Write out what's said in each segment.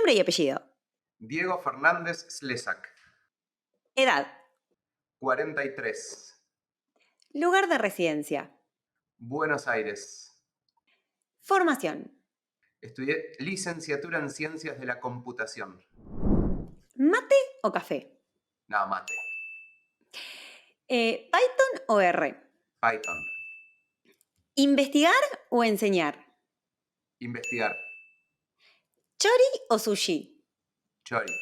Nombre y apellido. Diego Fernández Slezak. Edad. 43. Lugar de residencia. Buenos Aires. Formación. Estudié licenciatura en Ciencias de la Computación. ¿Mate o café? No, mate. ¿Python o R? Python. ¿Investigar o enseñar? Investigar. ¿Chori o sushi? Chori.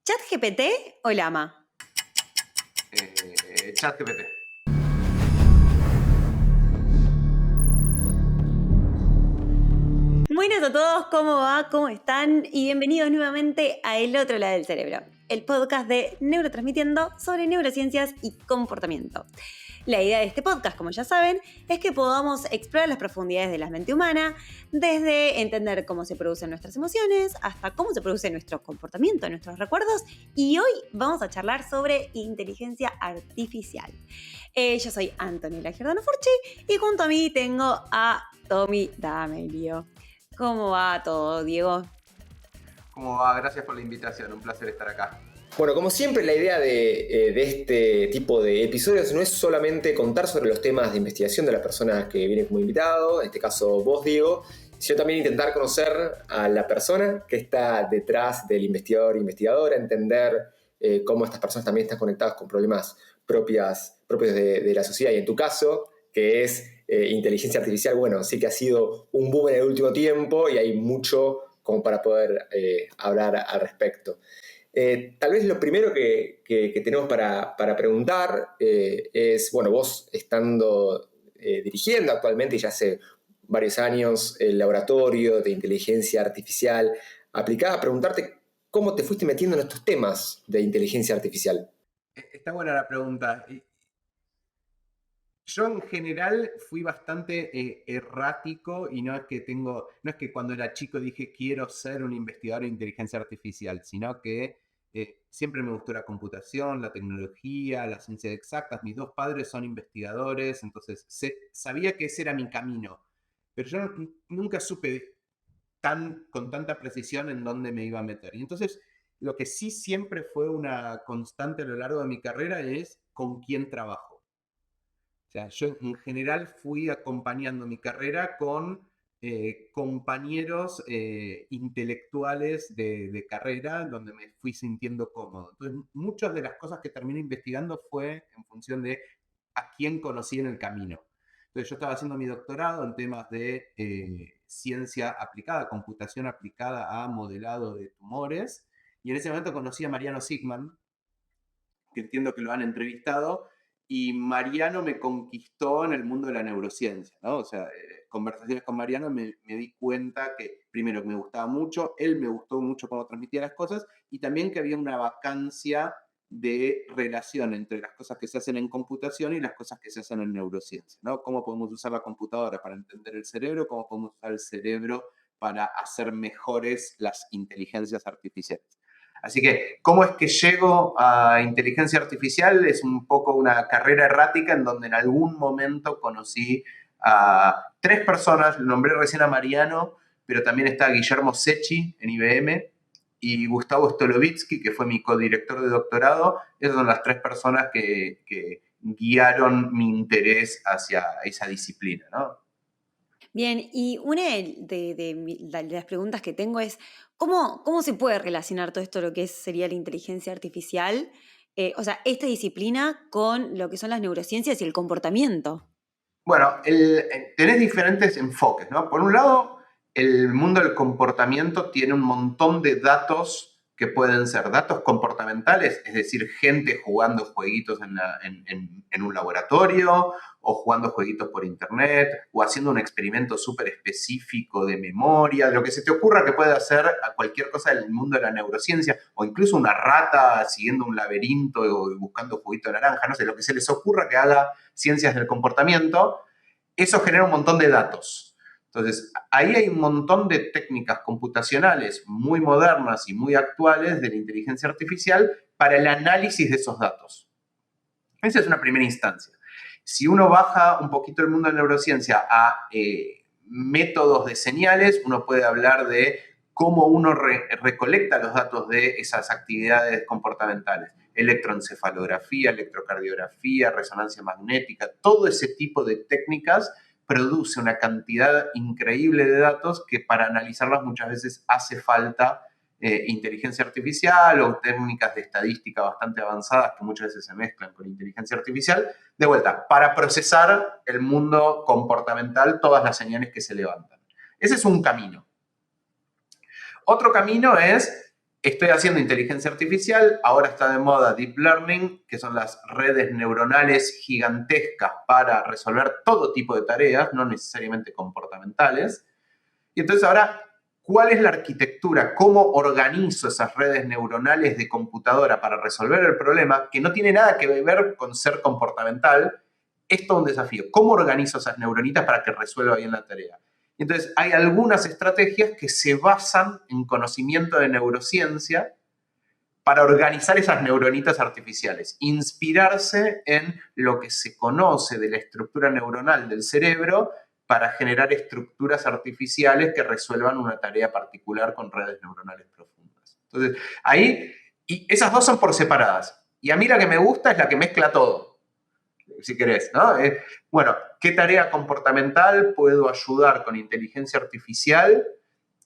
¿ChatGPT o Llama? ChatGPT. Buenas a todos, ¿cómo va? ¿Cómo están? Y bienvenidos nuevamente a El Otro Lado del Cerebro, el podcast de Neurotransmitiendo sobre neurociencias y comportamiento. La idea de este podcast, como ya saben, es que podamos explorar las profundidades de la mente humana, desde entender cómo se producen nuestras emociones, hasta cómo se produce nuestro comportamiento, nuestros recuerdos, y hoy vamos a charlar sobre inteligencia artificial. Yo soy Antonella Giordano Furchi y junto a mí tengo a Tommy D'Amelio. ¿Cómo va todo, Diego? ¿Cómo va? Gracias por la invitación, un placer estar acá. Bueno, como siempre, la idea de este tipo de episodios no es solamente contar sobre los temas de investigación de las personas que vienen como invitado, en este caso vos, Diego, sino también intentar conocer a la persona que está detrás del investigador o investigadora, entender cómo estas personas también están conectadas con problemas propios de la sociedad. Y en tu caso, que es inteligencia artificial, bueno, sí que ha sido un boom en el último tiempo y hay mucho como para poder hablar al respecto. Tal vez lo primero que tenemos para preguntar es, bueno, vos estando dirigiendo actualmente ya hace varios años el laboratorio de inteligencia artificial aplicada, preguntarte cómo te fuiste metiendo en estos temas de inteligencia artificial. Está buena la pregunta. Yo en general fui bastante errático y no es que cuando era chico dije quiero ser un investigador de inteligencia artificial, sino que siempre me gustó la computación, la tecnología, las ciencias exactas. Mis dos padres son investigadores, entonces sabía que ese era mi camino, pero yo nunca supe con tanta precisión en dónde me iba a meter. Y entonces lo que sí siempre fue una constante a lo largo de mi carrera es con quién trabajo. O sea, yo en general fui acompañando mi carrera con compañeros intelectuales de carrera donde me fui sintiendo cómodo. Entonces, muchas de las cosas que terminé investigando fue en función de a quién conocí en el camino. Entonces, yo estaba haciendo mi doctorado en temas de ciencia aplicada, computación aplicada a modelado de tumores, y en ese momento conocí a Mariano Sigman, que entiendo que lo han entrevistado, y Mariano me conquistó en el mundo de la neurociencia, ¿no? O sea, conversaciones con Mariano me di cuenta que, primero, que me gustaba mucho, él me gustó mucho cómo transmitía las cosas, y también que había una vacancia de relación entre las cosas que se hacen en computación y las cosas que se hacen en neurociencia, ¿no? Cómo podemos usar la computadora para entender el cerebro, cómo podemos usar el cerebro para hacer mejores las inteligencias artificiales. Así que, ¿cómo es que llego a inteligencia artificial? Es un poco una carrera errática en donde en algún momento conocí a tres personas, lo nombré recién a Mariano, pero también está Guillermo Secchi en IBM y Gustavo Stolovitsky, que fue mi codirector de doctorado. Esas son las tres personas que guiaron mi interés hacia esa disciplina, ¿no? Bien, y una de las preguntas que tengo es, ¿cómo se puede relacionar todo esto, lo que sería la inteligencia artificial, o sea, esta disciplina con lo que son las neurociencias y el comportamiento? Bueno, tenés diferentes enfoques, ¿no? Por un lado, el mundo del comportamiento tiene un montón de datos que pueden ser datos comportamentales, es decir, gente jugando jueguitos en un laboratorio o jugando jueguitos por internet o haciendo un experimento súper específico de memoria, lo que se te ocurra que puede hacer a cualquier cosa del mundo de la neurociencia o incluso una rata siguiendo un laberinto o buscando juguito de naranja, no sé, lo que se les ocurra que haga ciencias del comportamiento, eso genera un montón de datos. Entonces, ahí hay un montón de técnicas computacionales muy modernas y muy actuales de la inteligencia artificial para el análisis de esos datos. Esa es una primera instancia. Si uno baja un poquito el mundo de la neurociencia a métodos de señales, uno puede hablar de cómo uno recolecta los datos de esas actividades comportamentales. Electroencefalografía, electrocardiografía, resonancia magnética, todo ese tipo de técnicas produce una cantidad increíble de datos que para analizarlas muchas veces hace falta inteligencia artificial o técnicas de estadística bastante avanzadas que muchas veces se mezclan con inteligencia artificial, de vuelta, para procesar el mundo comportamental, todas las señales que se levantan. Ese es un camino. Otro camino es, estoy haciendo inteligencia artificial, ahora está de moda Deep Learning, que son las redes neuronales gigantescas para resolver todo tipo de tareas, no necesariamente comportamentales. Y entonces ahora, ¿cuál es la arquitectura? ¿Cómo organizo esas redes neuronales de computadora para resolver el problema? Que no tiene nada que ver con ser comportamental. Es todo un desafío. ¿Cómo organizo esas neuronitas para que resuelva bien la tarea? Entonces, hay algunas estrategias que se basan en conocimiento de neurociencia para organizar esas neuronitas artificiales. Inspirarse en lo que se conoce de la estructura neuronal del cerebro para generar estructuras artificiales que resuelvan una tarea particular con redes neuronales profundas. Entonces, ahí, y esas dos son por separadas. Y a mí la que me gusta es la que mezcla todo, si querés, ¿no? Bueno, ¿qué tarea comportamental puedo ayudar con inteligencia artificial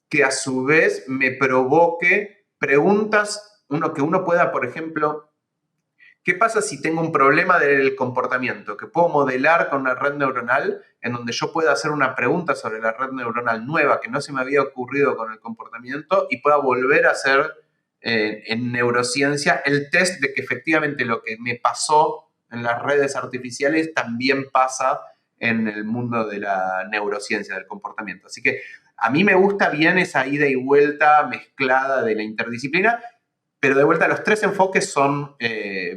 que a su vez me provoque preguntas, que uno pueda, por ejemplo, ¿qué pasa si tengo un problema del comportamiento? Que puedo modelar con una red neuronal en donde yo pueda hacer una pregunta sobre la red neuronal nueva que no se me había ocurrido con el comportamiento y pueda volver a hacer en neurociencia el test de que efectivamente lo que me pasó en las redes artificiales también pasa en el mundo de la neurociencia, del comportamiento. Así que a mí me gusta bien esa ida y vuelta mezclada de la interdisciplina, pero de vuelta los tres enfoques son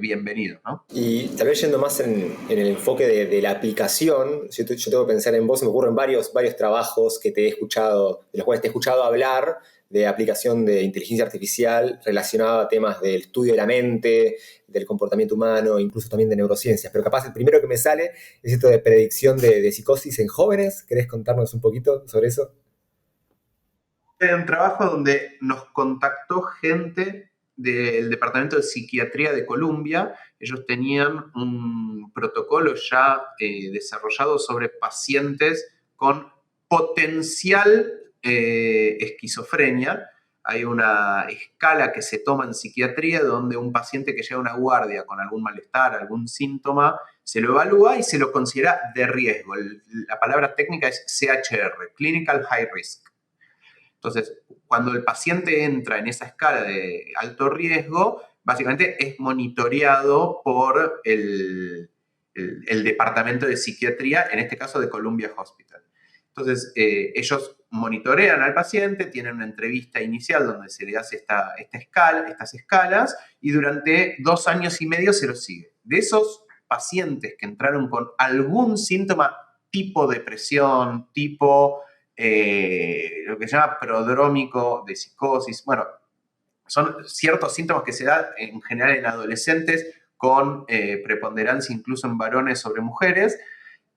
bienvenidos, ¿no? Y tal vez yendo más en el enfoque de la aplicación, yo tengo que pensar en vos, se me ocurren varios trabajos que te he escuchado, de los cuales te he escuchado hablar, de aplicación de inteligencia artificial relacionada a temas del estudio de la mente, del comportamiento humano, incluso también de neurociencias. Pero capaz el primero que me sale es esto de predicción de psicosis en jóvenes. ¿Querés contarnos un poquito sobre eso? Un trabajo donde nos contactó gente del Departamento de Psiquiatría de Columbia. Ellos tenían un protocolo ya desarrollado sobre pacientes con potencial esquizofrenia. Hay una escala que se toma en psiquiatría donde un paciente que llega a una guardia con algún malestar, algún síntoma, se lo evalúa y se lo considera de riesgo. La palabra técnica es CHR, Clinical High Risk. Entonces, cuando el paciente entra en esa escala de alto riesgo, básicamente es monitoreado por el Departamento de Psiquiatría, en este caso de Columbia Hospital. Entonces, ellos monitorean al paciente, tienen una entrevista inicial donde se le hace estas escalas y durante 2 años y medio se los sigue. De esos pacientes que entraron con algún síntoma tipo depresión, tipo lo que se llama prodrómico de psicosis, bueno, son ciertos síntomas que se dan en general en adolescentes con preponderancia incluso en varones sobre mujeres.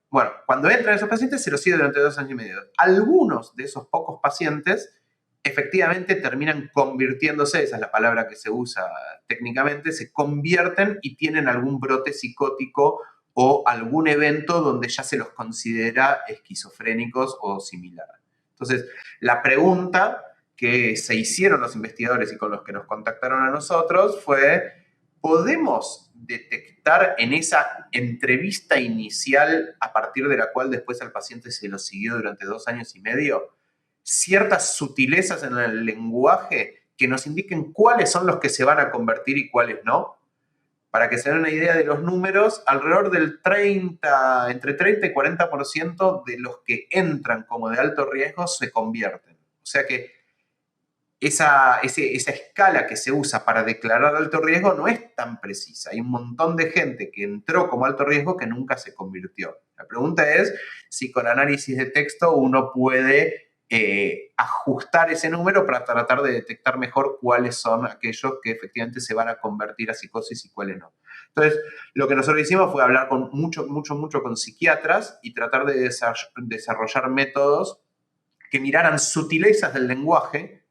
Bueno, cuando entran esos pacientes se los sigue durante 2 años y medio. Algunos de esos pocos pacientes efectivamente terminan convirtiéndose, esa es la palabra que se usa técnicamente, se convierten y tienen algún brote psicótico o algún evento donde ya se los considera esquizofrénicos o similar. Entonces, la pregunta que se hicieron los investigadores y con los que nos contactaron a nosotros fue, ¿podemos detectar en esa entrevista inicial, a partir de la cual después al paciente se lo siguió durante 2 años y medio, ciertas sutilezas en el lenguaje que nos indiquen cuáles son los que se van a convertir y cuáles no? Para que se den una idea de los números, alrededor del entre 30 y 40% de los que entran como de alto riesgo se convierten. O sea que esa escala que se usa para declarar alto riesgo no es tan precisa. Hay un montón de gente que entró como alto riesgo que nunca se convirtió. La pregunta es si con análisis de texto uno puede ajustar ese número para tratar de detectar mejor cuáles son aquellos que efectivamente se van a convertir a psicosis y cuáles no. Entonces, lo que nosotros hicimos fue hablar con mucho con psiquiatras y tratar de desarrollar métodos que miraran sutilezas del lenguaje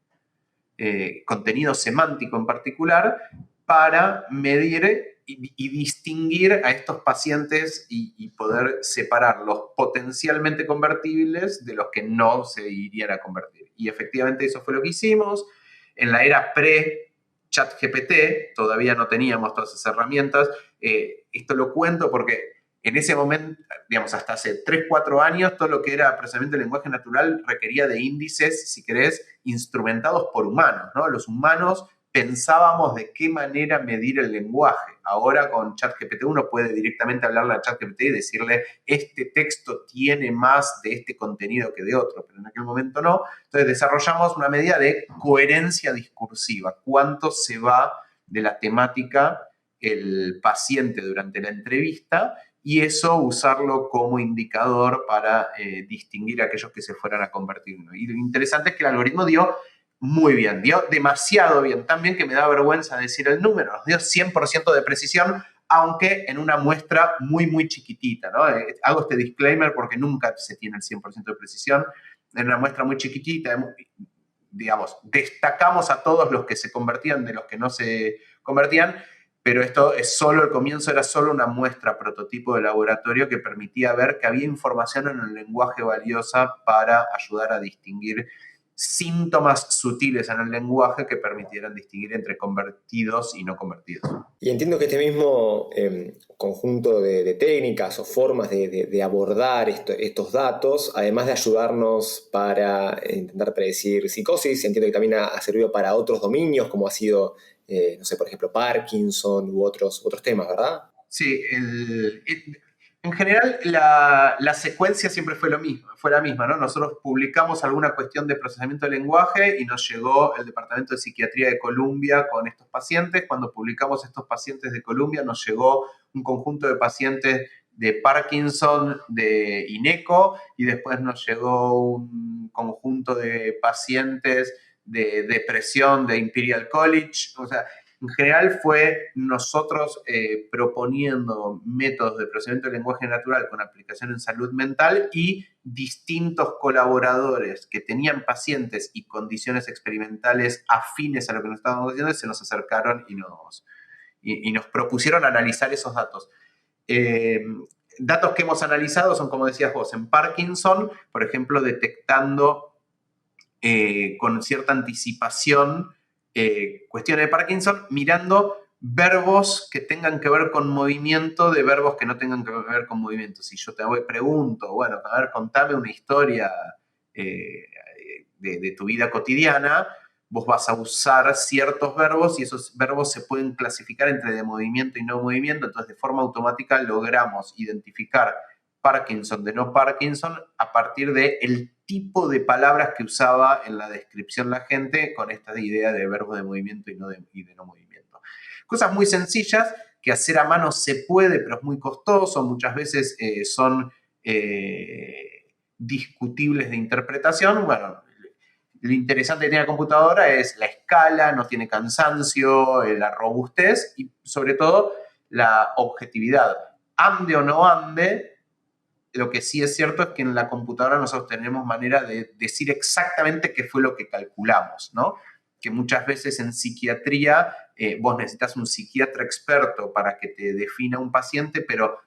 contenido semántico en particular, para medir y distinguir a estos pacientes y poder separar los potencialmente convertibles de los que no se irían a convertir. Y efectivamente eso fue lo que hicimos. En la era pre-ChatGPT todavía no teníamos todas esas herramientas. Esto lo cuento porque en ese momento, digamos, hasta hace 3, 4 años, todo lo que era procesamiento de lenguaje natural requería de índices, si querés, instrumentados por humanos, ¿no? Los humanos pensábamos de qué manera medir el lenguaje. Ahora con ChatGPT uno puede directamente hablarle a ChatGPT y decirle, este texto tiene más de este contenido que de otro, pero en aquel momento no. Entonces desarrollamos una medida de coherencia discursiva. ¿Cuánto se va de la temática el paciente durante la entrevista? Y eso usarlo como indicador para distinguir a aquellos que se fueran a convertir. Y lo interesante es que el algoritmo dio muy bien, dio demasiado bien, tan bien que me da vergüenza decir el número, nos dio 100% de precisión, aunque en una muestra muy, muy chiquitita, ¿no? Hago este disclaimer porque nunca se tiene el 100% de precisión, en una muestra muy chiquitita, digamos, destacamos a todos los que se convertían de los que no se convertían, pero esto es solo el comienzo, era solo una muestra prototipo de laboratorio que permitía ver que había información en el lenguaje valiosa para ayudar a distinguir síntomas sutiles en el lenguaje que permitieran distinguir entre convertidos y no convertidos. Y entiendo que este mismo conjunto de técnicas o formas de abordar estos datos, además de ayudarnos para intentar predecir psicosis, entiendo que también ha servido para otros dominios, como ha sido, no sé, por ejemplo, Parkinson u otros temas, ¿verdad? Sí, en general la secuencia siempre fue la misma, ¿no? Nosotros publicamos alguna cuestión de procesamiento de lenguaje y nos llegó el Departamento de Psiquiatría de Columbia con estos pacientes. Cuando publicamos estos pacientes de Columbia nos llegó un conjunto de pacientes de Parkinson, de INECO, y después nos llegó un conjunto de pacientes de depresión de Imperial College. O sea, en general fue nosotros proponiendo métodos de procesamiento de lenguaje natural con aplicación en salud mental y distintos colaboradores que tenían pacientes y condiciones experimentales afines a lo que nos estábamos haciendo se nos acercaron y nos propusieron analizar esos datos. Datos que hemos analizado son, como decías vos, en Parkinson, por ejemplo, detectando con cierta anticipación cuestiones de Parkinson, mirando verbos que tengan que ver con movimiento de verbos que no tengan que ver con movimiento. Si yo te pregunto, bueno, a ver, contame una historia de tu vida cotidiana, vos vas a usar ciertos verbos y esos verbos se pueden clasificar entre de movimiento y no movimiento, entonces de forma automática logramos identificar Parkinson de no Parkinson a partir del tipo de palabras que usaba en la descripción la gente con esta idea de verbos de movimiento y de no movimiento. Cosas muy sencillas que hacer a mano se puede, pero es muy costoso, muchas veces son discutibles de interpretación. Bueno, lo interesante que tiene la computadora es la escala, no tiene cansancio, la robustez y sobre todo la objetividad. Ande o no ande, lo que sí es cierto es que en la computadora nosotros tenemos manera de decir exactamente qué fue lo que calculamos, ¿no? Que muchas veces en psiquiatría vos necesitas un psiquiatra experto para que te defina un paciente, pero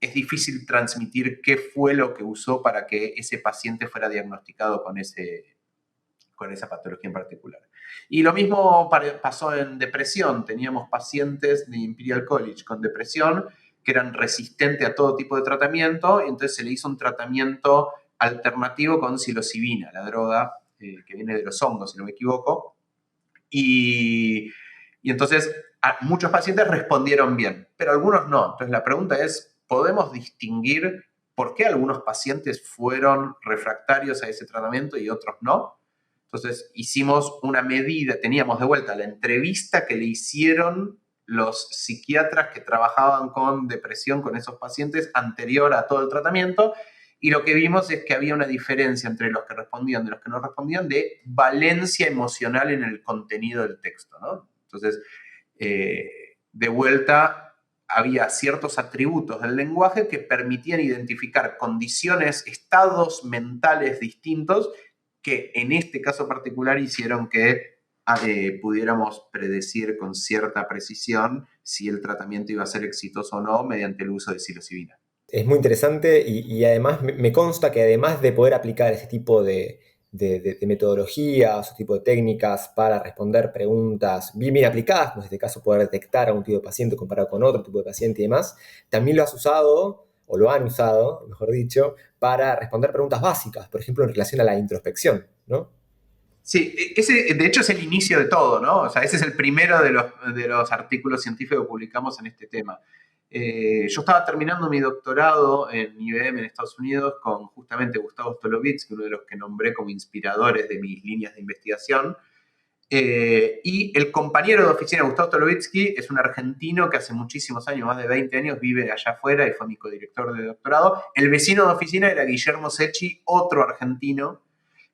es difícil transmitir qué fue lo que usó para que ese paciente fuera diagnosticado con esa patología en particular. Y lo mismo pasó en depresión. Teníamos pacientes de Imperial College con depresión que eran resistentes a todo tipo de tratamiento, y entonces se le hizo un tratamiento alternativo con psilocibina, la droga que viene de los hongos, si no me equivoco. Y entonces muchos pacientes respondieron bien, pero algunos no. Entonces la pregunta es, ¿podemos distinguir por qué algunos pacientes fueron refractarios a ese tratamiento y otros no? Entonces hicimos una medida, teníamos de vuelta la entrevista que le hicieron los psiquiatras que trabajaban con depresión con esos pacientes anterior a todo el tratamiento, y lo que vimos es que había una diferencia entre los que respondían y los que no respondían de valencia emocional en el contenido del texto, ¿no? Entonces, de vuelta, había ciertos atributos del lenguaje que permitían identificar condiciones, estados mentales distintos que en este caso particular hicieron que pudiéramos predecir con cierta precisión si el tratamiento iba a ser exitoso o no mediante el uso de psilocibina. Es muy interesante y además me consta que además de poder aplicar ese tipo de metodologías, ese tipo de técnicas para responder preguntas bien aplicadas, como en este caso poder detectar a un tipo de paciente comparado con otro tipo de paciente y demás, también lo has usado, o lo han usado, mejor dicho, para responder preguntas básicas, por ejemplo, en relación a la introspección, ¿no? Sí, ese de hecho es el inicio de todo, ¿no? O sea, ese es el primero de los artículos científicos que publicamos en este tema. Yo estaba terminando mi doctorado en IBM en Estados Unidos con justamente Gustavo Stolovitzky, uno de los que nombré como inspiradores de mis líneas de investigación. Y el compañero de oficina de Gustavo Stolovitzky es un argentino que hace muchísimos años, más de 20 años, vive allá afuera y fue mi codirector de doctorado. El vecino de oficina era Guillermo Secchi, otro argentino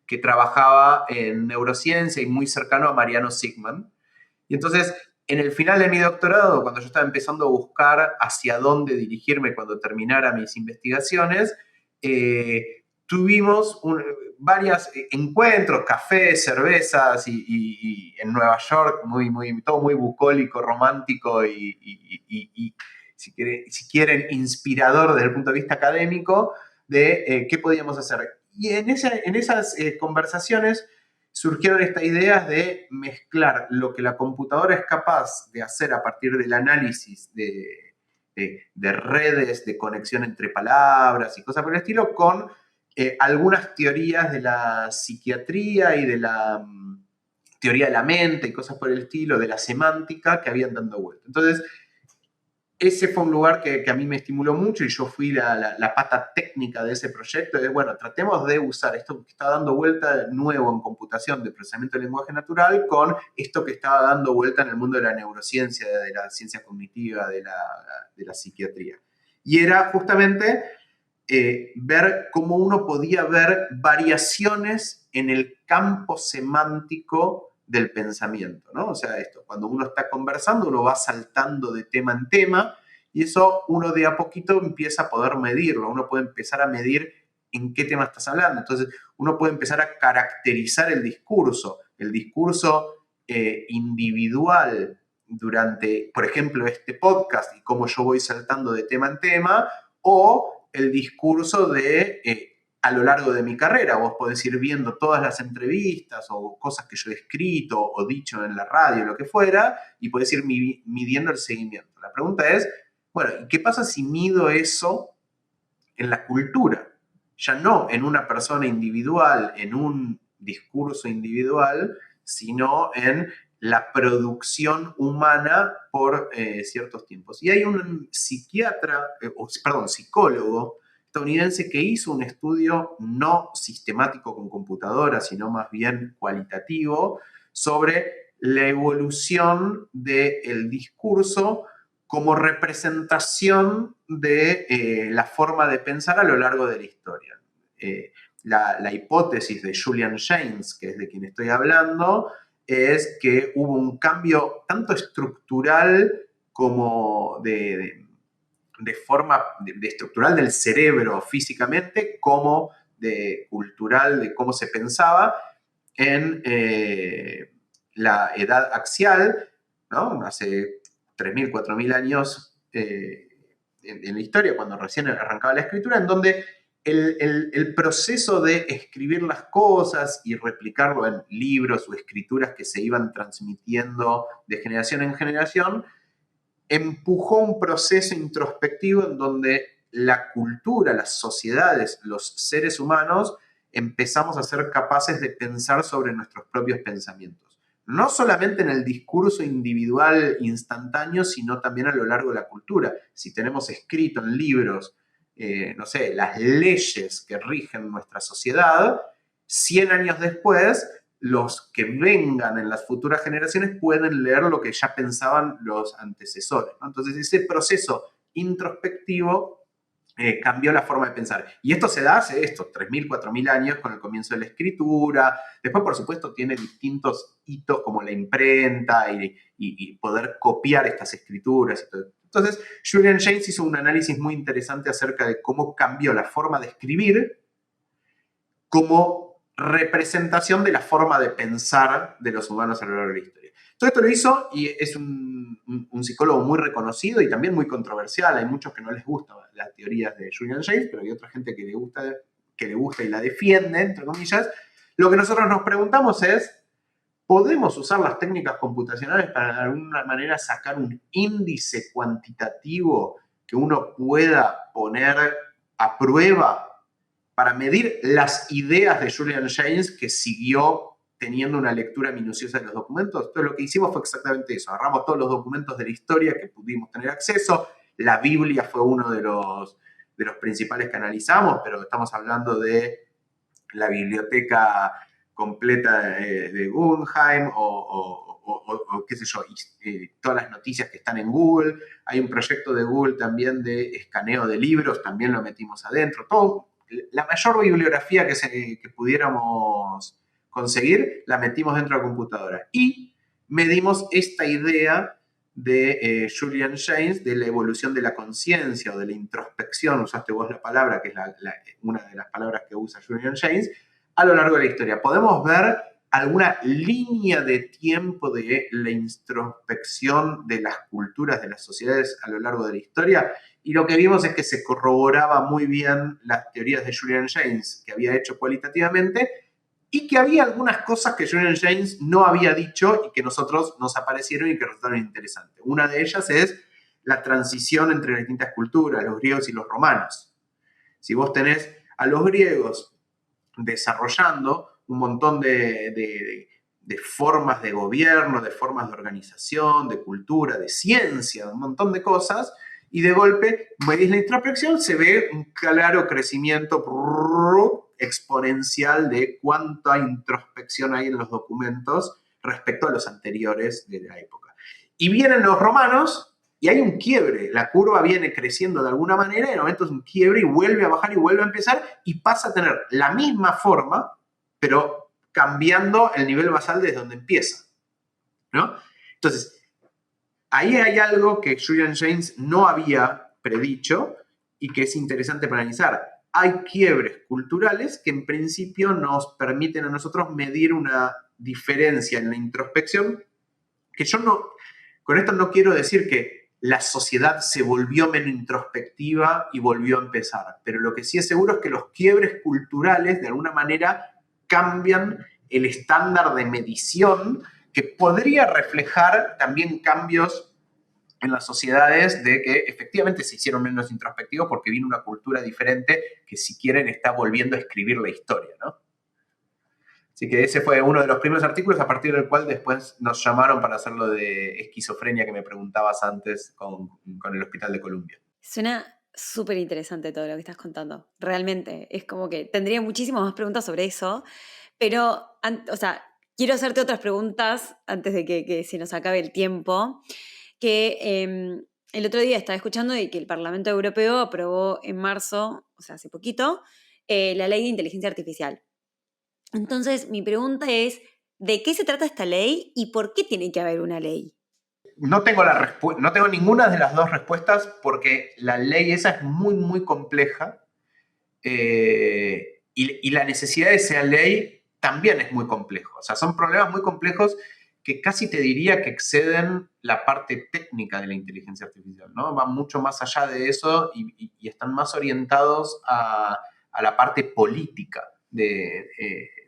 que trabajaba en neurociencia y muy cercano a Mariano Sigman. Y entonces, en el final de mi doctorado, cuando yo estaba empezando a buscar hacia dónde dirigirme cuando terminara mis investigaciones, tuvimos varios encuentros, cafés, cervezas y en Nueva York, todo muy bucólico, romántico y si quieren, inspirador desde el punto de vista académico de qué podíamos hacer. Y en esas conversaciones surgieron estas ideas de mezclar lo que la computadora es capaz de hacer a partir del análisis de redes de conexión entre palabras y cosas por el estilo, con algunas teorías de la psiquiatría y de la teoría de la mente y cosas por el estilo, de la semántica que habían dando vuelta. Entonces, ese fue un lugar que a mí me estimuló mucho y yo fui la pata técnica de ese proyecto. De, bueno, tratemos de usar esto que está dando vuelta nuevo en computación de procesamiento de lenguaje natural con esto que estaba dando vuelta en el mundo de la neurociencia, de la ciencia cognitiva, de la psiquiatría. Y era justamente ver cómo uno podía ver variaciones en el campo semántico del pensamiento, ¿no? O sea, esto, cuando uno está conversando, uno va saltando de tema en tema y eso uno de a poquito empieza a poder medirlo, uno puede empezar a medir en qué tema estás hablando. Entonces, uno puede empezar a caracterizar el discurso individual durante, por ejemplo, este podcast y cómo yo voy saltando de tema en tema, o el discurso de a lo largo de mi carrera. Vos podés ir viendo todas las entrevistas o cosas que yo he escrito o dicho en la radio, lo que fuera, y podés ir midiendo el seguimiento. La pregunta es, bueno, ¿qué pasa si mido eso en la cultura? Ya no en una persona individual, en un discurso individual, sino en la producción humana por ciertos tiempos. Y hay un psicólogo estadounidense que hizo un estudio no sistemático con computadoras, sino más bien cualitativo, sobre la evolución del discurso como representación de la forma de pensar a lo largo de la historia. La hipótesis de Julian Jaynes, que es de quien estoy hablando, es que hubo un cambio tanto estructural como de forma estructural del cerebro físicamente, como de cultural, de cómo se pensaba en la edad axial, ¿no? Hace 3.000, 4.000 años en la historia, cuando recién arrancaba la escritura, en donde el proceso de escribir las cosas y replicarlo en libros o escrituras que se iban transmitiendo de generación en generación, empujó un proceso introspectivo en donde la cultura, las sociedades, los seres humanos, empezamos a ser capaces de pensar sobre nuestros propios pensamientos. No solamente en el discurso individual instantáneo, sino también a lo largo de la cultura. Si tenemos escrito en libros, no sé, las leyes que rigen nuestra sociedad, 100 años después, los que vengan en las futuras generaciones pueden leer lo que ya pensaban los antecesores, ¿no? Entonces, ese proceso introspectivo cambió la forma de pensar. Y esto se da hace 3.000, 4.000 años con el comienzo de la escritura. Después, por supuesto, tiene distintos hitos como la imprenta y poder copiar estas escrituras y todo. Entonces, Julian Jaynes hizo un análisis muy interesante acerca de cómo cambió la forma de escribir, cómo representación de la forma de pensar de los humanos a lo largo de la historia. Todo esto lo hizo y es un psicólogo muy reconocido y también muy controversial. Hay muchos que no les gustan las teorías de Julian James, pero hay otra gente que le gusta y la defiende, entre comillas. Lo que nosotros nos preguntamos es, ¿podemos usar las técnicas computacionales para de alguna manera sacar un índice cuantitativo que uno pueda poner a prueba para medir las ideas de Julian James, que siguió teniendo una lectura minuciosa de los documentos? Entonces lo que hicimos fue exactamente eso. Agarramos todos los documentos de la historia que pudimos tener acceso. La Biblia fue uno de los principales que analizamos, pero estamos hablando de la biblioteca completa de Guggenheim o qué sé yo, todas las noticias que están en Google. Hay un proyecto de Google también de escaneo de libros, también lo metimos adentro. Todo, la mayor bibliografía que pudiéramos conseguir, la metimos dentro de la computadora. Y medimos esta idea de Julian James de la evolución de la conciencia o de la introspección, usaste vos la palabra, que es una de las palabras que usa Julian James, a lo largo de la historia. Podemos ver alguna línea de tiempo de la introspección de las culturas, de las sociedades a lo largo de la historia, y lo que vimos es que se corroboraba muy bien las teorías de Julian James que había hecho cualitativamente, y que había algunas cosas que Julian James no había dicho y que nosotros nos aparecieron y que resultaron interesantes. Una de ellas es la transición entre las distintas culturas, los griegos y los romanos. Si vos tenés a los griegos desarrollando un montón de formas de gobierno, de formas de organización, de cultura, de ciencia, de un montón de cosas, y de golpe, medís la introspección, se ve un claro crecimiento exponencial de cuánta introspección hay en los documentos respecto a los anteriores de la época. Y vienen los romanos y hay un quiebre. La curva viene creciendo de alguna manera y en el momento es un quiebre y vuelve a bajar y vuelve a empezar y pasa a tener la misma forma, pero cambiando el nivel basal desde donde empieza, ¿no? Entonces, ahí hay algo que Julian James no había predicho y que es interesante para analizar. Hay quiebres culturales que en principio nos permiten a nosotros medir una diferencia en la introspección, que yo no, con esto no quiero decir que la sociedad se volvió menos introspectiva y volvió a empezar, pero lo que sí es seguro es que los quiebres culturales de alguna manera cambian el estándar de medición que podría reflejar también cambios en las sociedades de que efectivamente se hicieron menos introspectivos porque vino una cultura diferente que, si quieren, está volviendo a escribir la historia, ¿no? Así que ese fue uno de los primeros artículos a partir del cual después nos llamaron para hacer lo de esquizofrenia que me preguntabas antes con el Hospital de Columbia. Suena súper interesante todo lo que estás contando. Realmente, es como que tendría muchísimas más preguntas sobre eso, pero, o sea, quiero hacerte otras preguntas antes de que se nos acabe el tiempo. Que el otro día estaba escuchando de que el Parlamento Europeo aprobó en marzo, o sea, hace poquito, la ley de inteligencia artificial. Entonces, mi pregunta es, ¿de qué se trata esta ley y por qué tiene que haber una ley? No tengo ninguna de las dos respuestas porque la ley esa es muy, muy compleja y la necesidad de esa ley también es muy compleja. O sea, son problemas muy complejos que casi te diría que exceden la parte técnica de la inteligencia artificial, ¿no? Van mucho más allá de eso y están más orientados a la parte política de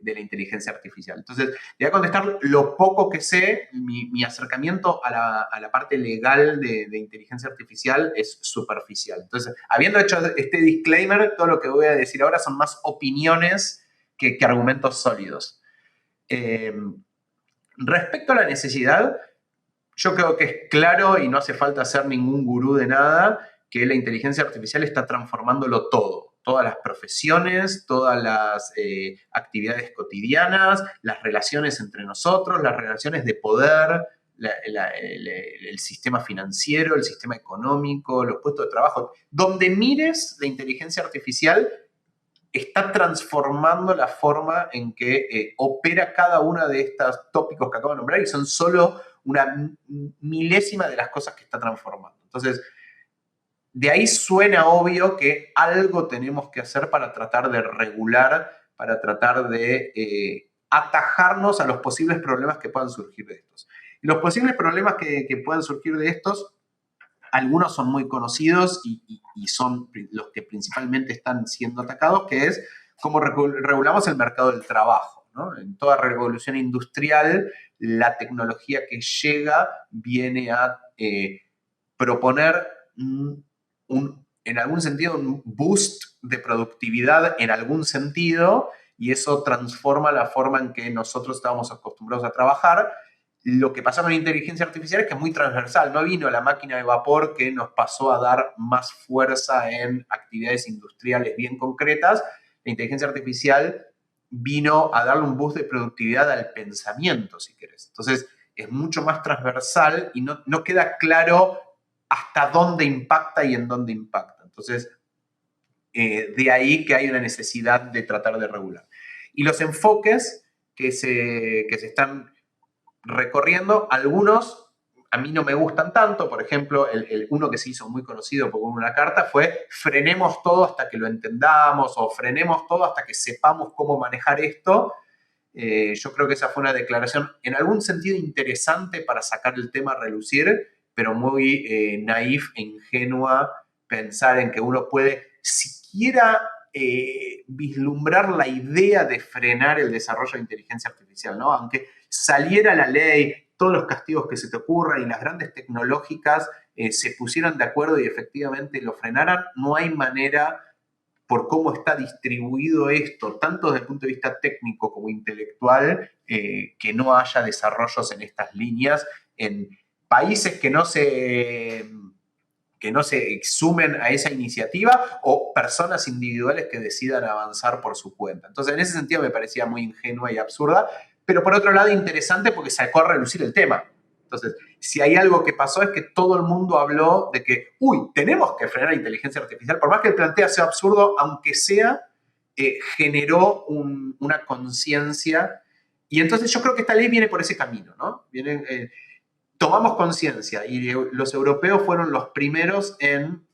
la inteligencia artificial. Entonces, te voy a contestar lo poco que sé. Mi acercamiento a la parte legal de inteligencia artificial es superficial. Entonces, habiendo hecho este disclaimer, todo lo que voy a decir ahora son más opiniones que argumentos sólidos. Respecto a la necesidad, yo creo que es claro y no hace falta ser ningún gurú de nada que la inteligencia artificial está transformándolo todo. Todas las profesiones, todas las actividades cotidianas, las relaciones entre nosotros, las relaciones de poder, el sistema financiero, el sistema económico, los puestos de trabajo. Donde mires la inteligencia artificial está transformando la forma en que opera cada uno de estos tópicos que acabo de nombrar y son solo una milésima de las cosas que está transformando. Entonces, de ahí suena obvio que algo tenemos que hacer para tratar de regular, para tratar de atajarnos a los posibles problemas que puedan surgir de estos. Y los posibles problemas que puedan surgir de estos, algunos son muy conocidos y son los que principalmente están siendo atacados, que es cómo regulamos el mercado del trabajo, ¿no? En toda revolución industrial, la tecnología que llega viene a proponer en algún sentido un boost de productividad en algún sentido, y eso transforma la forma en que nosotros estábamos acostumbrados a trabajar. Lo que pasa con la inteligencia artificial es que es muy transversal. No vino la máquina de vapor que nos pasó a dar más fuerza en actividades industriales bien concretas. La inteligencia artificial vino a darle un boost de productividad al pensamiento, si querés. Entonces, es mucho más transversal y no queda claro hasta dónde impacta y en dónde impacta. Entonces, de ahí que hay una necesidad de tratar de regular. Y los enfoques que se están recorriendo, algunos a mí no me gustan tanto. Por ejemplo, uno que se hizo muy conocido por una carta fue frenemos todo hasta que lo entendamos, o frenemos todo hasta que sepamos cómo manejar esto. Yo creo que esa fue una declaración en algún sentido interesante para sacar el tema a relucir, pero muy naif e ingenua pensar en que uno puede siquiera vislumbrar la idea de frenar el desarrollo de inteligencia artificial, ¿no? Aunque saliera la ley, todos los castigos que se te ocurran y las grandes tecnológicas se pusieran de acuerdo y efectivamente lo frenaran, no hay manera, por cómo está distribuido esto, tanto desde el punto de vista técnico como intelectual, que no haya desarrollos en estas líneas en países que no se sumen a esa iniciativa, o personas individuales que decidan avanzar por su cuenta. Entonces, en ese sentido me parecía muy ingenua y absurda, pero por otro lado interesante porque sacó a relucir el tema. Entonces, si hay algo que pasó es que todo el mundo habló de que, tenemos que frenar la inteligencia artificial, por más que el planteo sea absurdo, aunque sea, generó una conciencia. Y entonces yo creo que esta ley viene por ese camino, ¿no? Tomamos conciencia y los europeos fueron los primeros en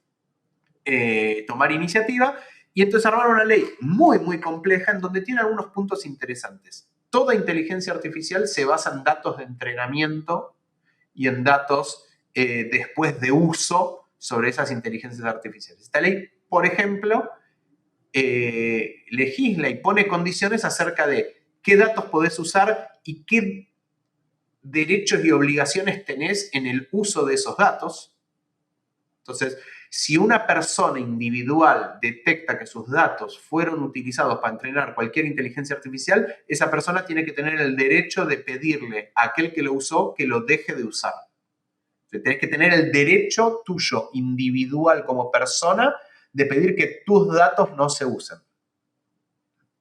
tomar iniciativa, y entonces armaron una ley muy, muy compleja en donde tiene algunos puntos interesantes. Toda inteligencia artificial se basa en datos de entrenamiento y en datos después de uso sobre esas inteligencias artificiales. Esta ley, por ejemplo, legisla y pone condiciones acerca de qué datos podés usar y qué derechos y obligaciones tenés en el uso de esos datos. Entonces, si una persona individual detecta que sus datos fueron utilizados para entrenar cualquier inteligencia artificial, esa persona tiene que tener el derecho de pedirle a aquel que lo usó que lo deje de usar. Entonces, tenés que tener el derecho tuyo, individual como persona, de pedir que tus datos no se usen,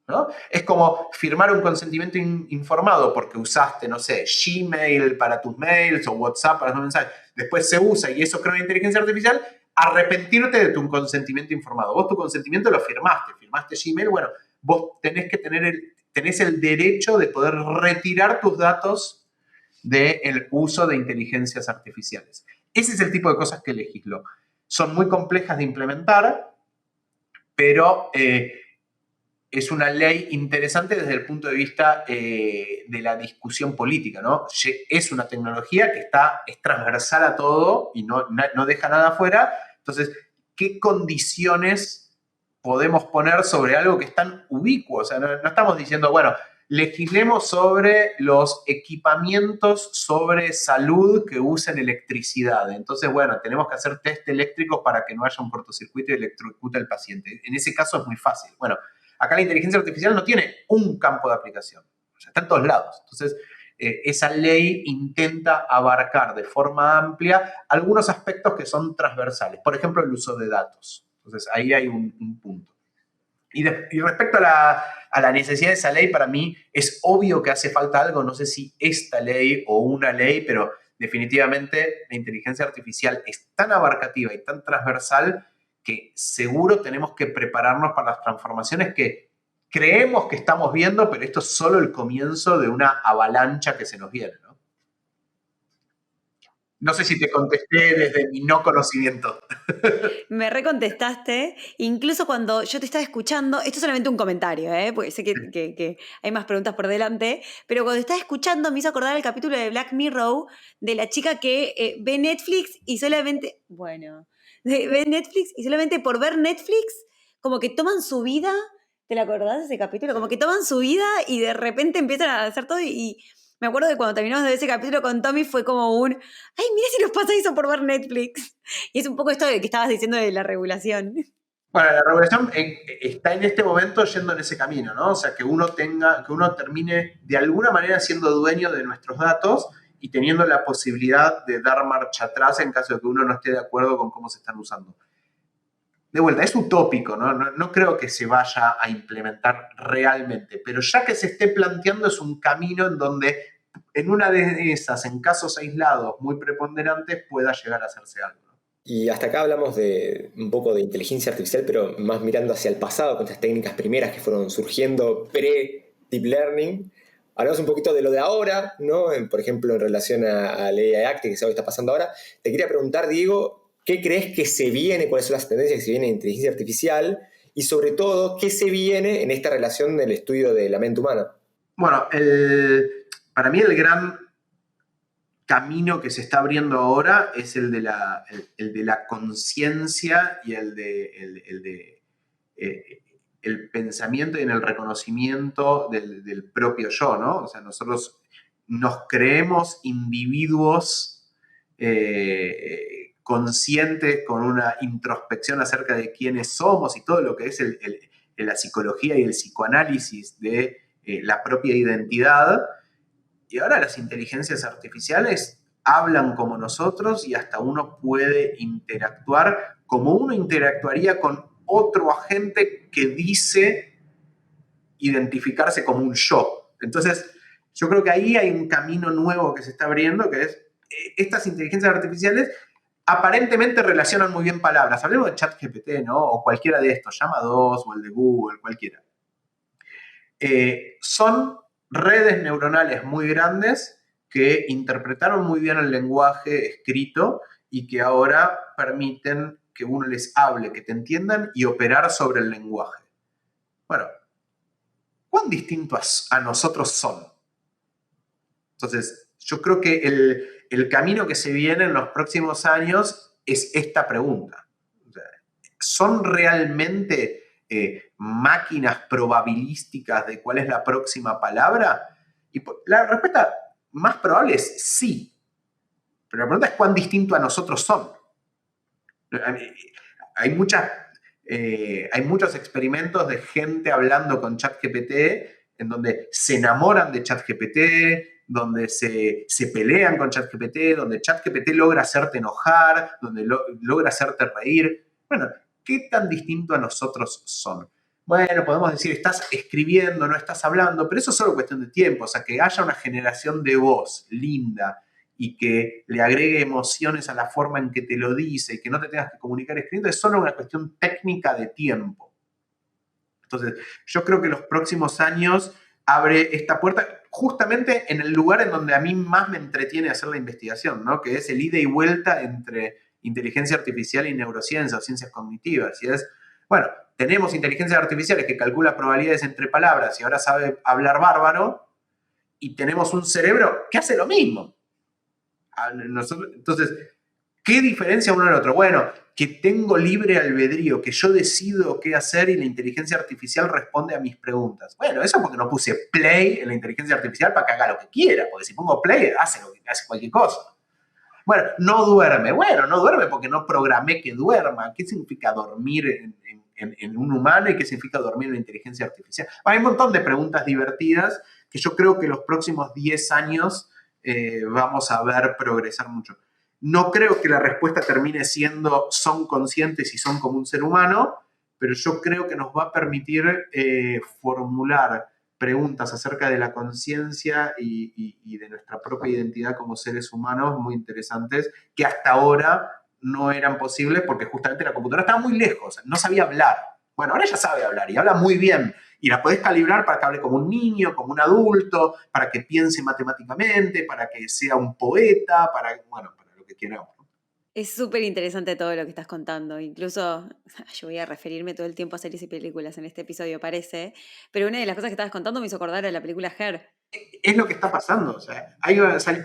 ¿no? Es como firmar un consentimiento informado porque usaste, no sé, Gmail para tus mails o WhatsApp para tus mensajes. Después se usa y eso crea una inteligencia artificial. Arrepentirte de tu consentimiento informado. Vos tu consentimiento lo firmaste Gmail, bueno, vos tenés el derecho de poder retirar tus datos del uso de inteligencias artificiales. Ese es el tipo de cosas que legisló. Son muy complejas de implementar, pero es una ley interesante desde el punto de vista de la discusión política, ¿no? Es una tecnología que es transversal a todo y no deja nada afuera. Entonces, ¿qué condiciones podemos poner sobre algo que es tan ubicuo? O sea, no estamos diciendo, bueno, legislemos sobre los equipamientos sobre salud que usen electricidad. Entonces, bueno, tenemos que hacer test eléctricos para que no haya un cortocircuito y electrocute al paciente. En ese caso es muy fácil. Bueno, acá la inteligencia artificial no tiene un campo de aplicación, o sea, está en todos lados. Entonces, esa ley intenta abarcar de forma amplia algunos aspectos que son transversales. Por ejemplo, el uso de datos. Entonces, ahí hay un punto. Y respecto a la necesidad de esa ley, para mí es obvio que hace falta algo. No sé si esta ley o una ley, pero definitivamente la inteligencia artificial es tan abarcativa y tan transversal que seguro tenemos que prepararnos para las transformaciones que creemos que estamos viendo, pero esto es solo el comienzo de una avalancha que se nos viene, ¿no? No sé si te contesté desde mi no conocimiento. Me recontestaste, incluso cuando yo te estaba escuchando, esto es solamente un comentario, porque sé que hay más preguntas por delante, pero cuando estaba escuchando me hizo acordar el capítulo de Black Mirror de la chica que ve Netflix y solamente, ve Netflix y solamente por ver Netflix, como que toman su vida, ¿te la acordás de ese capítulo? Como que toman su vida y de repente empiezan a hacer todo y me acuerdo que cuando terminamos de ver ese capítulo con Tommy fue como ay, mira si nos pasa eso por ver Netflix. Y es un poco esto de que estabas diciendo de la regulación. Bueno, la regulación está en este momento yendo en ese camino, ¿no? O sea, que uno termine de alguna manera siendo dueño de nuestros datos y teniendo la posibilidad de dar marcha atrás en caso de que uno no esté de acuerdo con cómo se están usando. De vuelta, es utópico, ¿no? No creo que se vaya a implementar realmente, pero ya que se esté planteando es un camino en donde en una de esas, en casos aislados muy preponderantes, pueda llegar a hacerse algo. Y hasta acá hablamos de un poco de inteligencia artificial, pero más mirando hacia el pasado, con estas técnicas primeras que fueron surgiendo pre-deep learning. Hablamos un poquito de lo de ahora, ¿no? Por ejemplo, en relación al AI Act, que es algo que está pasando ahora. Te quería preguntar, Diego, ¿qué crees que se viene? ¿Cuáles son las tendencias que se vienen en inteligencia artificial? Y sobre todo, ¿qué se viene en esta relación del estudio de la mente humana? Bueno, para mí el gran camino que se está abriendo ahora es el de la conciencia y el pensamiento y en el reconocimiento del propio yo, ¿no? O sea, nosotros nos creemos individuos conscientes con una introspección acerca de quiénes somos y todo lo que es la psicología y el psicoanálisis de la propia identidad. Y ahora las inteligencias artificiales hablan como nosotros y hasta uno puede interactuar como uno interactuaría con otro agente que dice identificarse como un yo. Entonces, yo creo que ahí hay un camino nuevo que se está abriendo, que es estas inteligencias artificiales aparentemente relacionan muy bien palabras. Hablemos de ChatGPT, ¿no? O cualquiera de estos, Llama 2 o el de Google, cualquiera. Son redes neuronales muy grandes que interpretaron muy bien el lenguaje escrito y que ahora permiten que uno les hable, que te entiendan y operar sobre el lenguaje. Bueno, ¿cuán distintos a nosotros son? Entonces, yo creo que el camino que se viene en los próximos años es esta pregunta. O sea, ¿son realmente máquinas probabilísticas de cuál es la próxima palabra? Y la respuesta más probable es sí. Pero la pregunta es cuán distinto a nosotros son. Hay muchos experimentos de gente hablando con ChatGPT en donde se enamoran de ChatGPT, donde se pelean con ChatGPT, donde ChatGPT logra hacerte enojar, donde logra hacerte reír. Bueno, ¿qué tan distinto a nosotros son? Bueno, podemos decir, estás escribiendo, no estás hablando, pero eso es solo cuestión de tiempo. O sea, que haya una generación de voz linda y que le agregue emociones a la forma en que te lo dice y que no te tengas que comunicar escribiendo, es solo una cuestión técnica de tiempo. Entonces, yo creo que los próximos años abre esta puerta justamente en el lugar en donde a mí más me entretiene hacer la investigación, ¿no? Que es el ida y vuelta entre inteligencia artificial y neurociencia o ciencias cognitivas. Y es, bueno, tenemos inteligencias artificiales que calcula probabilidades entre palabras y ahora sabe hablar bárbaro, y tenemos un cerebro que hace lo mismo. Entonces, ¿qué diferencia uno del otro? Bueno, que tengo libre albedrío, que yo decido qué hacer y la inteligencia artificial responde a mis preguntas. Bueno, eso porque no puse play en la inteligencia artificial para que haga lo que quiera, porque si pongo play, hace cualquier cosa. Bueno, no duerme. Bueno, no duerme porque no programé que duerma. ¿Qué significa dormir en un humano y qué significa dormir en la inteligencia artificial? Hay un montón de preguntas divertidas que yo creo que los próximos 10 años vamos a ver progresar mucho. No creo que la respuesta termine siendo son conscientes y son como un ser humano, pero yo creo que nos va a permitir formular preguntas acerca de la conciencia y de nuestra propia identidad como seres humanos muy interesantes que hasta ahora no eran posibles porque justamente la computadora estaba muy lejos, no sabía hablar. Bueno, ahora ya sabe hablar y habla muy bien y la podés calibrar para que hable como un niño, como un adulto, para que piense matemáticamente, para que sea un poeta, para lo que donde queramos. Es súper interesante todo lo que estás contando. Incluso yo voy a referirme todo el tiempo a series y películas en este episodio, parece. Pero una de las cosas que estabas contando me hizo acordar a la película Her. Es lo que está pasando. O sea,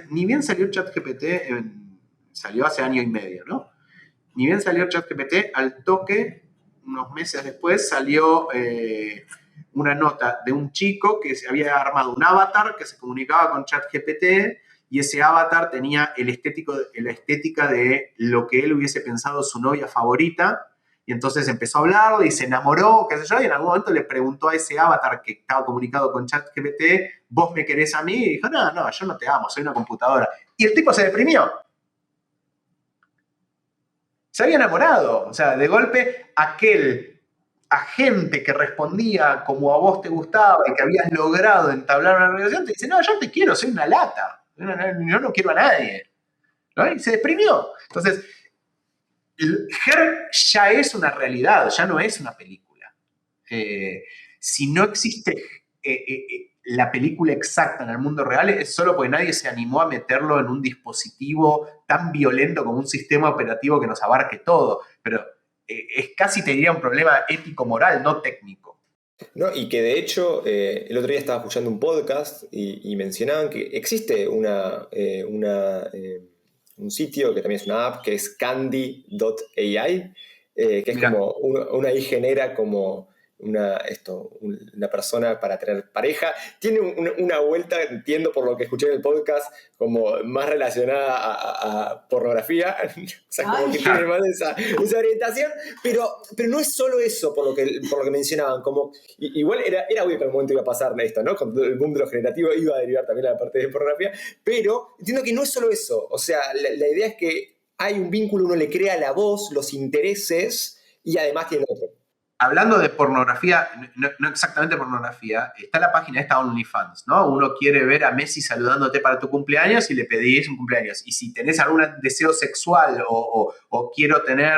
ni bien salió ChatGPT, salió hace año y medio, ¿no? Ni bien salió ChatGPT, al toque, unos meses después, salió una nota de un chico que se había armado un avatar que se comunicaba con ChatGPT y ese avatar tenía la estética de lo que él hubiese pensado su novia favorita. Y entonces empezó a hablarle y se enamoró, qué sé yo, y en algún momento le preguntó a ese avatar que estaba comunicado con ChatGPT, ¿vos me querés a mí? Y dijo, no, yo no te amo, soy una computadora. Y el tipo se deprimió. Se había enamorado. O sea, de golpe, aquel agente que respondía como a vos te gustaba y que habías logrado entablar una relación, te dice, no, yo te quiero, soy una lata. Yo no quiero a nadie. ¿No? Y se deprimió. Entonces, Her ya es una realidad, ya no es una película. Si no existe la película exacta en el mundo real, es solo porque nadie se animó a meterlo en un dispositivo tan violento como un sistema operativo que nos abarque todo. Pero es casi, te diría, un problema ético-moral, no técnico. No, y que de hecho, el otro día estaba escuchando un podcast y mencionaban que existe un sitio que también es una app que es candy.ai, que es Mirá. como una AI genera como una persona para tener pareja. Tiene una vuelta, entiendo por lo que escuché en el podcast, como más relacionada a pornografía, o sea, como que tiene más esa orientación, pero no es solo eso por lo que mencionaban, como igual era obvio que en algún momento iba a pasar esto, ¿no? Con el boom de lo generativo iba a derivar también a la parte de pornografía, pero entiendo que no es solo eso, o sea, la idea es que hay un vínculo, uno le crea la voz, los intereses y además tiene otro. Hablando de pornografía, no exactamente pornografía, está la página esta OnlyFans, ¿no? Uno quiere ver a Messi saludándote para tu cumpleaños y le pedís un cumpleaños. Y si tenés algún deseo sexual o quiero tener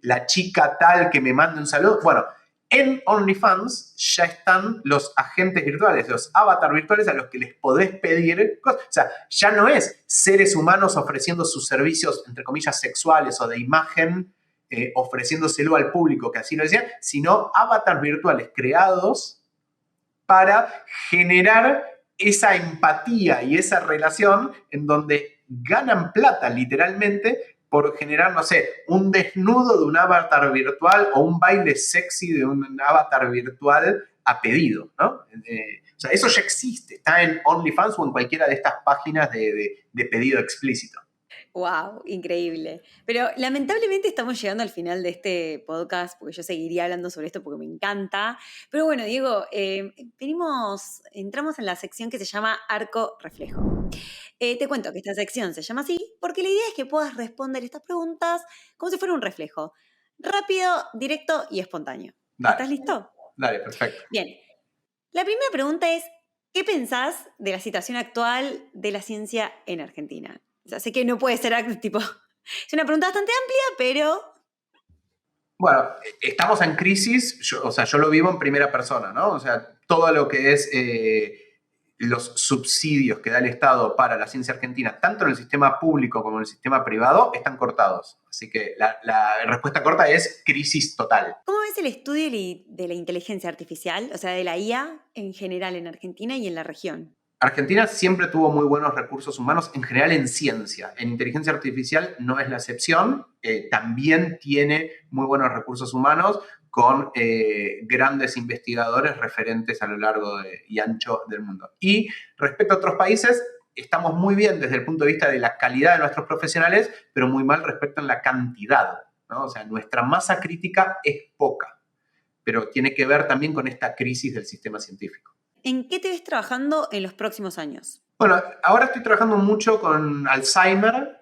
la chica tal que me mande un saludo, bueno, en OnlyFans ya están los agentes virtuales, los avatars virtuales a los que les podés pedir cosas. O sea, ya no es seres humanos ofreciendo sus servicios, entre comillas, sexuales o de imagen, ofreciéndoselo al público que así lo decía, sino avatars virtuales creados para generar esa empatía y esa relación en donde ganan plata literalmente por generar, no sé, un desnudo de un avatar virtual o un baile sexy de un avatar virtual a pedido, ¿no? O sea, eso ya existe, está en OnlyFans o en cualquiera de estas páginas de pedido explícito. ¡Wow! Increíble. Pero lamentablemente estamos llegando al final de este podcast, porque yo seguiría hablando sobre esto porque me encanta. Pero bueno, Diego, entramos en la sección que se llama Arco Reflejo. Te cuento que esta sección se llama así porque la idea es que puedas responder estas preguntas como si fuera un reflejo. Rápido, directo y espontáneo. Dale. ¿Estás listo? Dale, perfecto. Bien. La primera pregunta es, ¿qué pensás de la situación actual de la ciencia en Argentina? O sea, sé que no puede ser tipo... Es una pregunta bastante amplia, pero... Bueno, estamos en crisis, yo lo vivo en primera persona, ¿no? O sea, todo lo que es los subsidios que da el Estado para la ciencia argentina, tanto en el sistema público como en el sistema privado, están cortados. Así que la respuesta corta es crisis total. ¿Cómo ves el estudio de la inteligencia artificial, o sea, de la IA en general en Argentina y en la región? Argentina siempre tuvo muy buenos recursos humanos, en general en ciencia. En inteligencia artificial no es la excepción. También tiene muy buenos recursos humanos con grandes investigadores referentes a lo largo y ancho del mundo. Y respecto a otros países, estamos muy bien desde el punto de vista de la calidad de nuestros profesionales, pero muy mal respecto a la cantidad, ¿no? O sea, nuestra masa crítica es poca, pero tiene que ver también con esta crisis del sistema científico. ¿En qué te ves trabajando en los próximos años? Bueno, ahora estoy trabajando mucho con Alzheimer,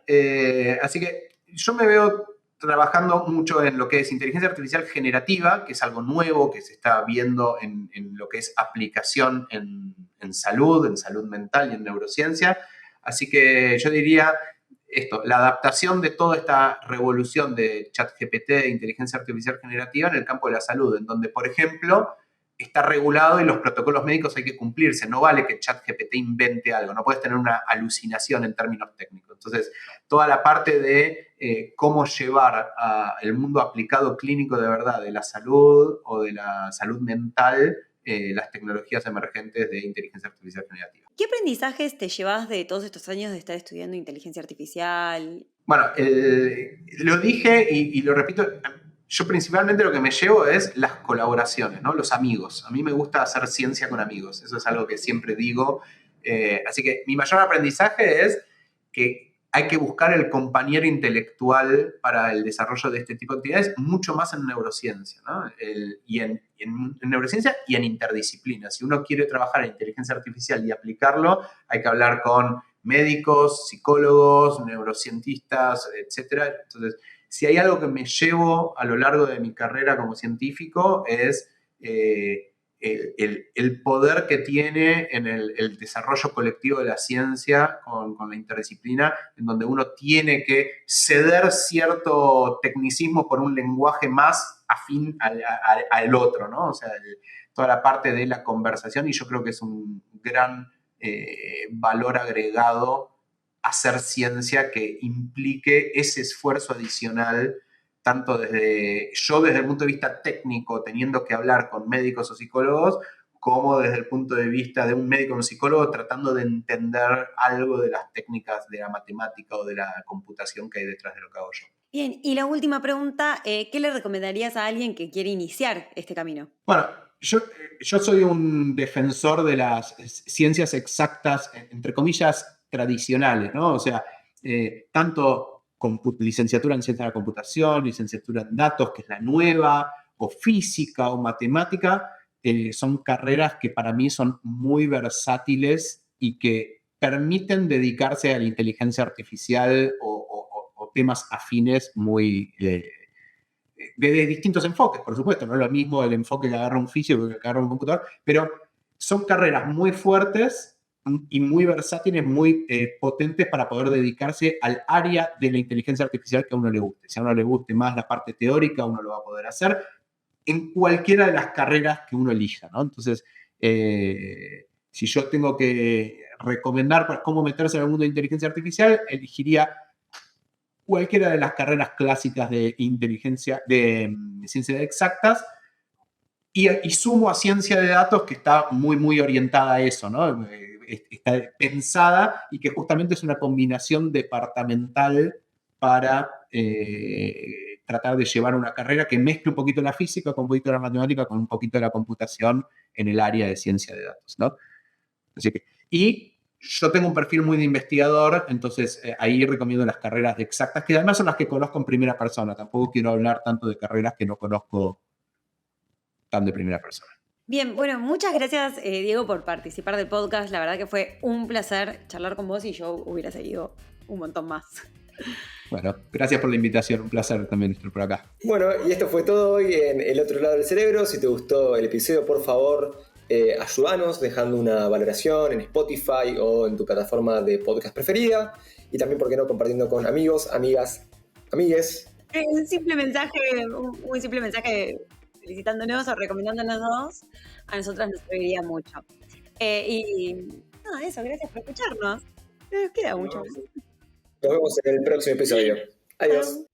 así que yo me veo trabajando mucho en lo que es inteligencia artificial generativa, que es algo nuevo que se está viendo en lo que es aplicación en salud mental y en neurociencia. Así que yo diría esto, la adaptación de toda esta revolución de ChatGPT, de inteligencia artificial generativa en el campo de la salud, en donde, por ejemplo, está regulado y los protocolos médicos hay que cumplirse. No vale que ChatGPT invente algo, no puedes tener una alucinación en términos técnicos. Entonces, toda la parte de cómo llevar el mundo aplicado clínico de verdad de la salud o de la salud mental, las tecnologías emergentes de inteligencia artificial generativa. ¿Qué aprendizajes te llevas de todos estos años de estar estudiando inteligencia artificial? Bueno, lo dije y lo repito. Yo principalmente lo que me llevo es las colaboraciones, ¿no? Los amigos. A mí me gusta hacer ciencia con amigos. Eso es algo que siempre digo. Así que mi mayor aprendizaje es que hay que buscar el compañero intelectual para el desarrollo de este tipo de actividades, mucho más en neurociencia, ¿no? Y en neurociencia y en interdisciplina. Si uno quiere trabajar en inteligencia artificial y aplicarlo, hay que hablar con médicos, psicólogos, neurocientistas, etc. Entonces, si hay algo que me llevo a lo largo de mi carrera como científico es el poder que tiene en el desarrollo colectivo de la ciencia con la interdisciplina, en donde uno tiene que ceder cierto tecnicismo por un lenguaje más afín al otro, ¿no? O sea, toda la parte de la conversación, y yo creo que es un gran valor agregado hacer ciencia que implique ese esfuerzo adicional, tanto desde el punto de vista técnico, teniendo que hablar con médicos o psicólogos, como desde el punto de vista de un médico o un psicólogo tratando de entender algo de las técnicas de la matemática o de la computación que hay detrás de lo que hago yo. Bien, y la última pregunta, ¿qué le recomendarías a alguien que quiere iniciar este camino? Bueno, yo soy un defensor de las ciencias exactas, entre comillas, tradicionales, ¿no? O sea, tanto licenciatura en ciencia de la computación, licenciatura en datos, que es la nueva, o física o matemática, son carreras que para mí son muy versátiles y que permiten dedicarse a la inteligencia artificial o temas afines muy... de distintos enfoques, por supuesto, no es lo mismo el enfoque que agarra un físico que agarra un computador, pero son carreras muy fuertes y muy versátiles, muy potentes para poder dedicarse al área de la inteligencia artificial que a uno le guste. Si a uno le guste más la parte teórica, uno lo va a poder hacer en cualquiera de las carreras que uno elija, ¿no? Entonces, si yo tengo que recomendar cómo meterse en el mundo de inteligencia artificial, elegiría cualquiera de las carreras clásicas de inteligencia, de ciencias exactas, y sumo a ciencia de datos, que está muy, muy orientada a eso, ¿no? Está pensada y que justamente es una combinación departamental para tratar de llevar una carrera que mezcle un poquito la física con un poquito la matemática, con un poquito de la computación en el área de ciencia de datos, ¿no? Así que, y yo tengo un perfil muy de investigador, entonces ahí recomiendo las carreras de exactas, que además son las que conozco en primera persona. Tampoco quiero hablar tanto de carreras que no conozco tan de primera persona. Bien, bueno, muchas gracias, Diego, por participar del podcast. La verdad que fue un placer charlar con vos y yo hubiera seguido un montón más. Bueno, gracias por la invitación. Un placer también estar por acá. Bueno, y esto fue todo hoy en El Otro Lado del Cerebro. Si te gustó el episodio, por favor, ayúdanos dejando una valoración en Spotify o en tu plataforma de podcast preferida. Y también, ¿por qué no?, compartiendo con amigos, amigas, amigues. Un simple mensaje felicitándonos o recomendándonos a nosotras nos serviría mucho. Y nada, eso, gracias por escucharnos. No nos queda mucho. Nos vemos en el próximo episodio. Adiós.